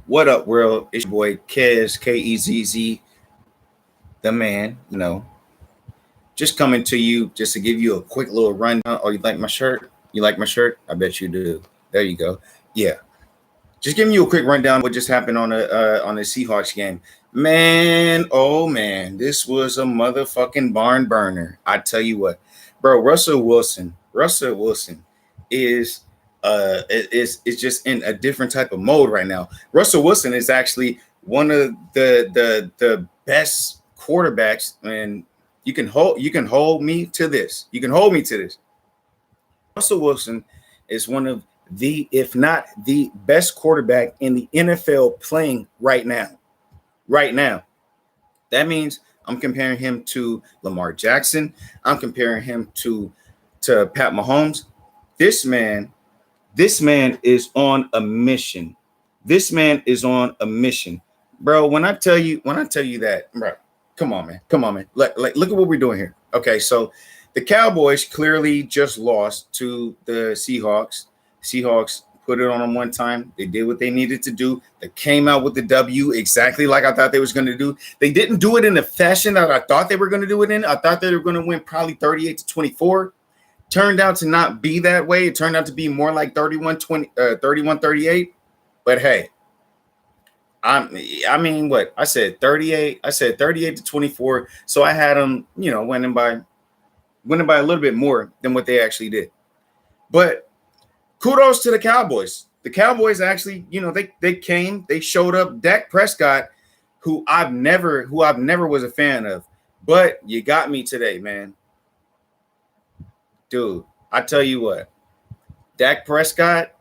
What up, world? It's your boy Kezz, Kezz, the man. Just coming to you just to give you a quick little rundown. Oh, you like my shirt? You like my shirt? I bet you do. There you go. Yeah, just giving you a quick rundown of what just happened on the Seahawks game. Man, oh man, this was a motherfucking barn burner. I tell you what, bro. Russell Wilson is is just in a different type of mode right now. Russell Wilson is actually one of the best quarterbacks, and you can hold me to this. You can hold me to this. Russell Wilson is one of the, if not the best quarterback in the NFL playing right now. Right now. That means I'm comparing him to Lamar Jackson. I'm comparing him to Pat Mahomes. This man, this man is on a mission. This man is on a mission. Bro, when I tell you that, bro, come on, man. Come on, man. Look at what we're doing here. Okay, so the Cowboys clearly just lost to the Seahawks. Seahawks put it on them one time. They did what they needed to do. They came out with the W exactly like I thought they was going to do. They didn't do it in the fashion that I thought they were going to do it in. I thought they were going to win probably 38-24. Turned out to not be that way. It turned out to be more like 31-38. But hey, I mean, what? I said 38. I said 38-24. So I had them, winning by a little bit more than what they actually did. But kudos to the Cowboys. The Cowboys actually, they showed up. Dak Prescott, who I've never was a fan of, but you got me today, man. Dude, I tell you what, Dak Prescott,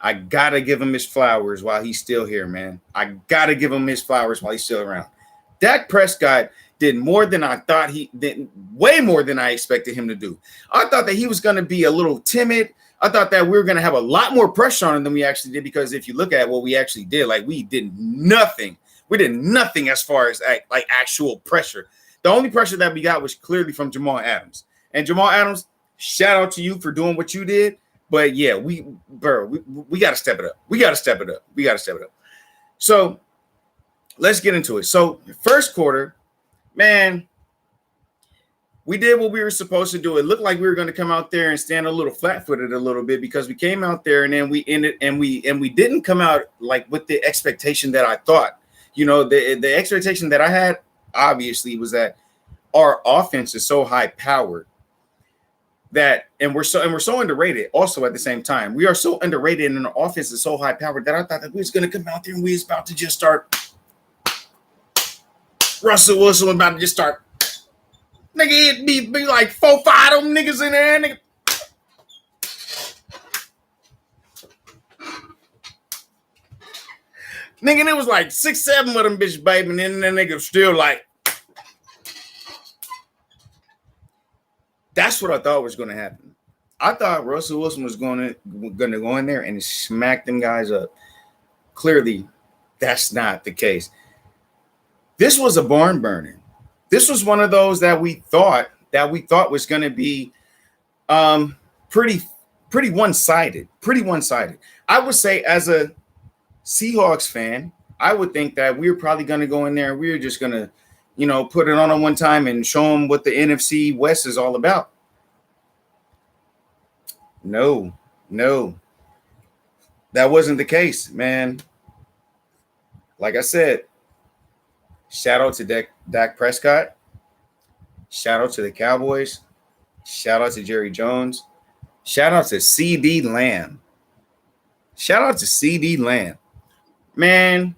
I gotta give him his flowers while he's still here, man. I gotta give him his flowers while he's still around. Dak Prescott did more than I thought he did, way more than I expected him to do. I thought that he was going to be a little timid. I thought that we were going to have a lot more pressure on him than we actually did, because if you look at what we actually did, like we did nothing. We did nothing as far as like actual pressure. The only pressure that we got was clearly from Jamal Adams. And Jamal Adams, shout out to you for doing what you did. But yeah, we got to step it up. We got to step it up. So let's get into it. So first quarter, man, we did what we were supposed to do. It looked like we were going to come out there and stand a little flat-footed a little bit, because we came out there and then we ended and we didn't come out like with the expectation that I thought. The expectation that I had obviously was that our offense is so high-powered that, and we're so underrated. Also, at the same time, we are so underrated, and our offense is so high-powered that I thought that we was going to come out there and we was about to just start. Russell Wilson was about to just start. Nigga, it'd be like 4-5 of them niggas in there, nigga. Nigga, it was like 6-7 of them bitch, baby, and then that nigga still like. That's what I thought was going to happen. I thought Russell Wilson was going to go in there and smack them guys up. Clearly, that's not the case. This was a barn burner. This was one of those that we thought was going to be pretty one-sided. Pretty one-sided. I would say, as a Seahawks fan, I would think that we were probably going to go in there and we were just going to, put it on one time and show them what the NFC West is all about. No, that wasn't the case, man. Like I said, shout out to Dak Prescott. Shout out to the Cowboys. Shout out to Jerry Jones. Shout out to CD Lamb. Man,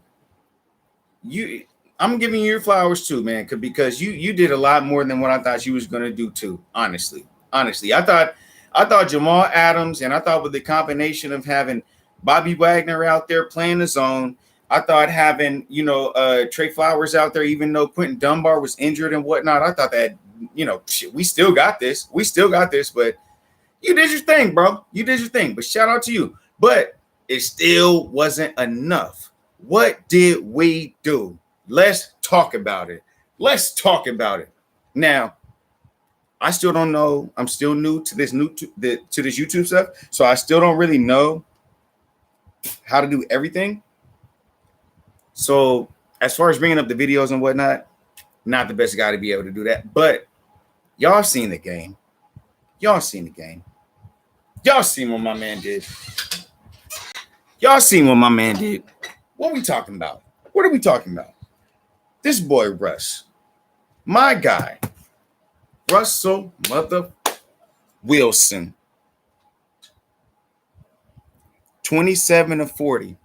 I'm giving you your flowers too, man, because you did a lot more than what I thought you was going to do too, honestly. I thought Jamal Adams, and I thought with the combination of having Bobby Wagner out there playing the zone, I thought having, Trey Flowers out there, even though Quentin Dunbar was injured and whatnot, I thought that, we still got this. But you did your thing, bro. But shout out to you. But it still wasn't enough. What did we do? Let's talk about it. Now, I still don't know. I'm still new to this YouTube stuff, so I still don't really know how to do everything. So as far as bringing up the videos and whatnot, not the best guy to be able to do that. But y'all seen the game. Y'all seen the game. Y'all seen what my man did. Y'all seen what my man did. What are we talking about? What are we talking about? This boy Russ. My guy. Russell Mother Wilson. 27 of 40.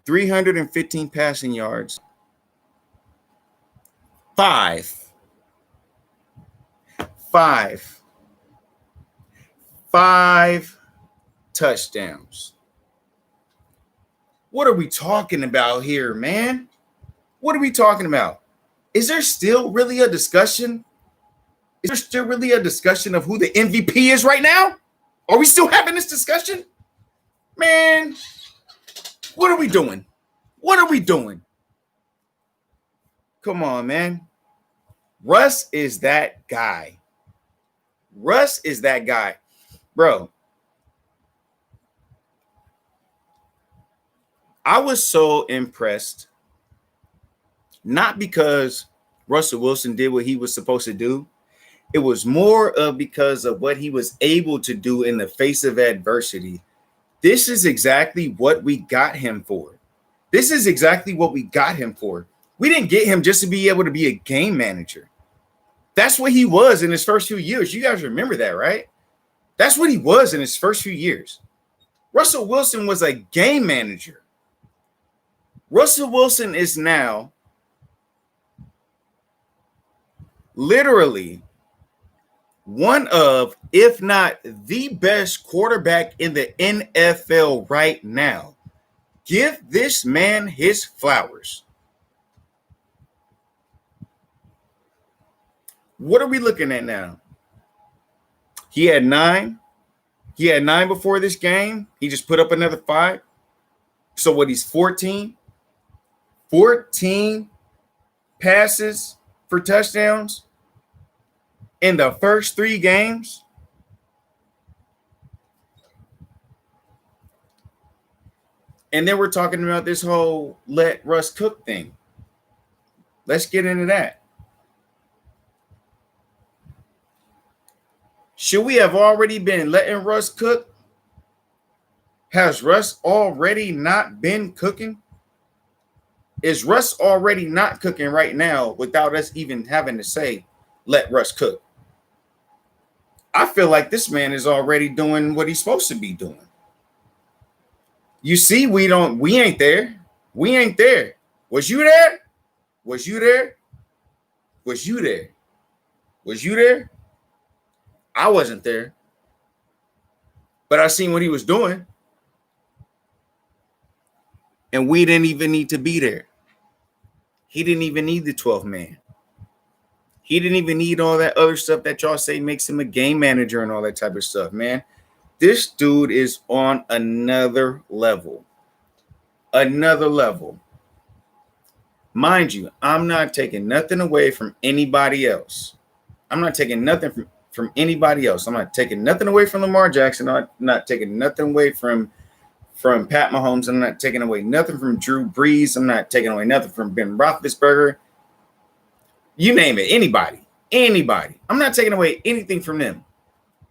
315 passing yards. 5 touchdowns. What are we talking about here, man? What are we talking about? Is there still really a discussion? Is there still really a discussion of who the MVP is right now? Are we still having this discussion? Man, what are we doing? What are we doing? Come on, man. Russ is that guy. Russ is that guy. Bro, I was so impressed, not because Russell Wilson did what he was supposed to do. It was more of because of what he was able to do in the face of adversity. This is exactly what we got him for. This is exactly what we got him for. We didn't get him just to be able to be a game manager. That's what he was in his first few years. You guys remember that, right? That's what he was in his first few years. Russell Wilson was a game manager. Russell Wilson is now literally one of, if not the best quarterback in the NFL right now. Give this man his flowers. What are we looking at now? He had 9. He had 9 before this game. He just put up another 5. So what, he's 14? 14 passes for touchdowns in the first 3 games. And then we're talking about this whole let Russ cook thing. Let's get into that. Should we have already been letting Russ cook? Has Russ already not been cooking? Is Russ already not cooking right now without us even having to say, let Russ cook? I feel like this man is already doing what he's supposed to be doing. You see, we ain't there. We ain't there. Was you there? Was you there? Was you there? Was you there? I wasn't there. But I seen what he was doing. And we didn't even need to be there. He didn't even need the 12th man. He didn't even need all that other stuff that y'all say makes him a game manager and all that type of stuff, man. This dude is on another level. Another level. Mind you, I'm not taking nothing away from anybody else. I'm not taking nothing from anybody else. I'm not taking nothing away from Lamar Jackson. I'm not taking nothing away from Pat Mahomes. I'm not taking away nothing from Drew Brees. I'm not taking away nothing from Ben Roethlisberger. You name it, anybody. I'm not taking away anything from them.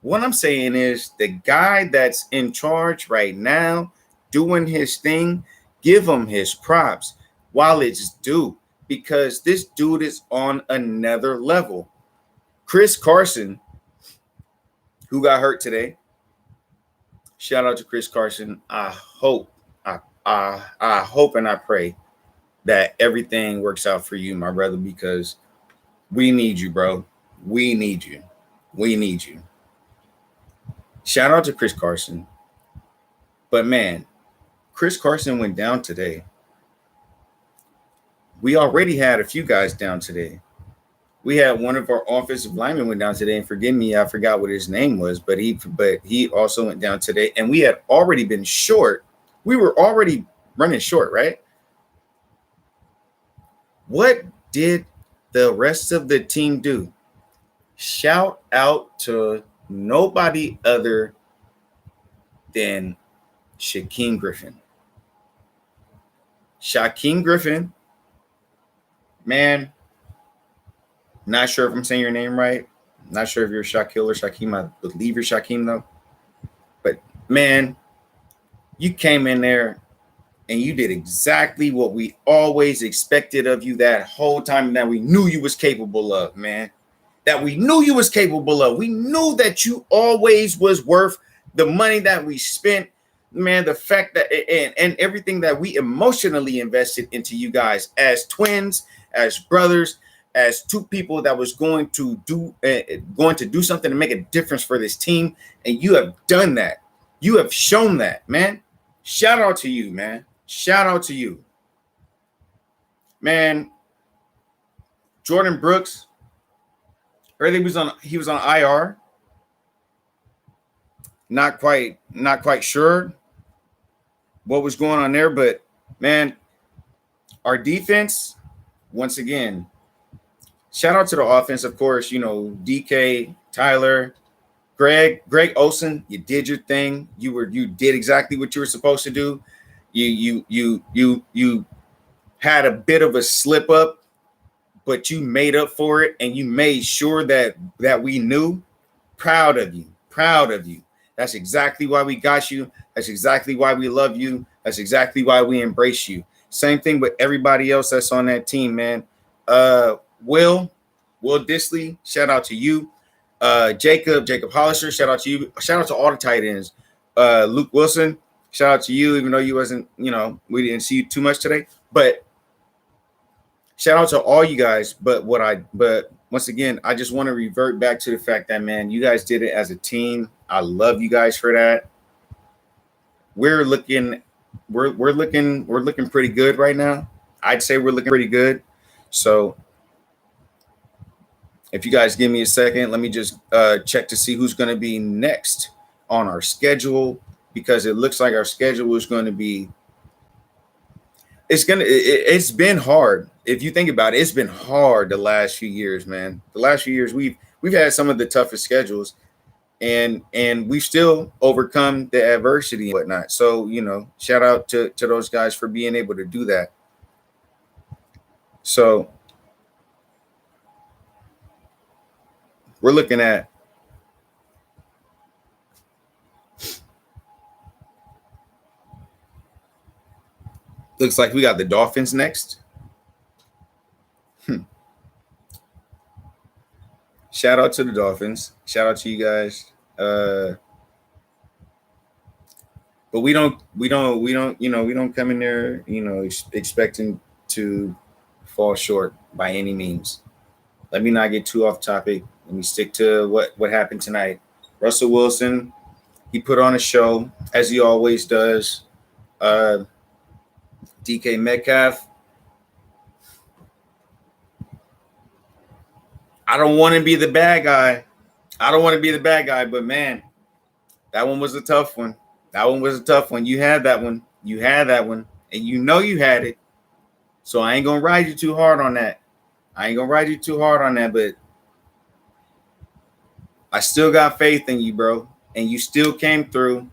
What I'm saying is the guy that's in charge right now, doing his thing, give him his props while it's due, because this dude is on another level. Chris Carson, who got hurt today. Shout out to Chris Carson. I hope and I pray that everything works out for you, my brother, because we need you, bro. We need you. We need you. Shout out to Chris Carson. But man, Chris Carson went down today. We already had a few guys down today. We had one of our offensive linemen went down today, and forgive me, I forgot what his name was, but he also went down today, and we had already been short. We were already running short, right? What did the rest of the team do? Shout out to nobody other than Shaquem Griffin. Shaquem Griffin, man, not sure if I'm saying your name right. Not sure if you're Shaquille or Shaquem. I believe you're Shaquem though. But man, you came in there and you did exactly what we always expected of you that whole time, that we knew you was capable of, man. That we knew you was capable of. We knew that you always was worth the money that we spent, man. The fact that and everything that we emotionally invested into you guys as twins, as brothers, as two people that was going to do something to make a difference for this team, and you have done that. You have shown that, man. Shout out to you, man. Shout out to you, man. Jordan Brooks. Early he was on IR. Not quite sure what was going on there, but man, our defense, once again, shout out to the offense, of course. You know, DK, Tyler, Greg Olsen, you did your thing. You did exactly what you were supposed to do. You had a bit of a slip up, but you made up for it, and you made sure that we knew. Proud of you. That's exactly why we got you. That's exactly why we love you. That's exactly why we embrace you. Same thing with everybody else that's on that team, man. Will Disley, shout out to you. Jacob Hollister, shout out to you. Shout out to all the tight ends. Luke Wilson, shout out to you, even though you wasn't, we didn't see you too much today. But shout out to all you guys. But once again, I just want to revert back to the fact that, man, you guys did it as a team. I love you guys for that. We're looking pretty good right now. I'd say we're looking pretty good. So if you guys give me a second, let me just check to see who's going to be next on our schedule, because it looks like our schedule is going to be. It's been hard. If you think about it, it's been hard the last few years, man. The last few years we've had some of the toughest schedules, and we've still overcome the adversity and whatnot. So, shout out to those guys for being able to do that. So we're looking at looks like we got the Dolphins next. Shout out to the Dolphins. Shout out to you guys. But we don't come in there, expecting to fall short by any means. Let me not get too off topic. Let me stick to what happened tonight. Russell Wilson, he put on a show, as he always does. DK Metcalf, I don't want to be the bad guy. But man, that one was a tough one. You had that one. And you had it. So I ain't going to ride you too hard on that. But I still got faith in you, bro. And you still came through.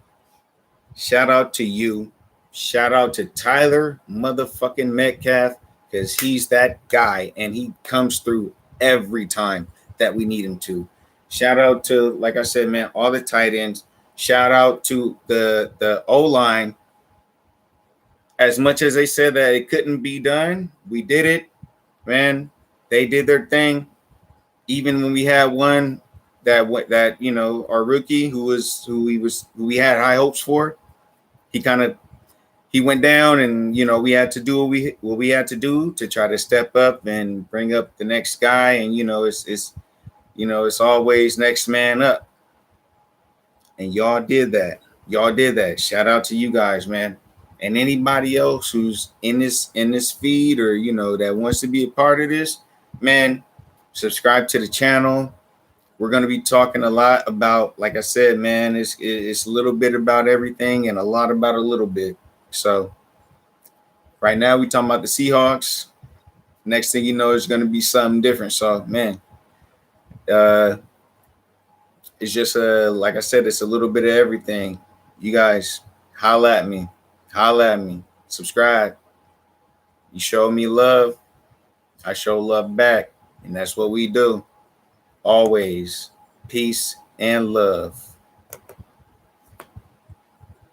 Shout out to you. Shout out to Tyler motherfucking Metcalf, because he's that guy and he comes through every time that we need him to. Shout out to, like I said, man, all the tight ends. Shout out to the O-line. As much as they said that it couldn't be done, we did it, man. They did their thing. Even when we had one that our rookie who we had high hopes for, he went down, and we had to do what we had to do to try to step up and bring up the next guy. And it's always next man up. And y'all did that. Shout out to you guys, man. And anybody else who's in this feed, or that wants to be a part of this, man, subscribe to the channel. We're going to be talking a lot about, like I said, man, it's a little bit about everything and a lot about a little bit. So right now we talking about the Seahawks. Next thing you know, it's going to be something different. So, man, it's just like I said, it's a little bit of everything. You guys holla at me. Holla at me. Subscribe. You show me love, I show love back. And that's what we do. Always peace and love.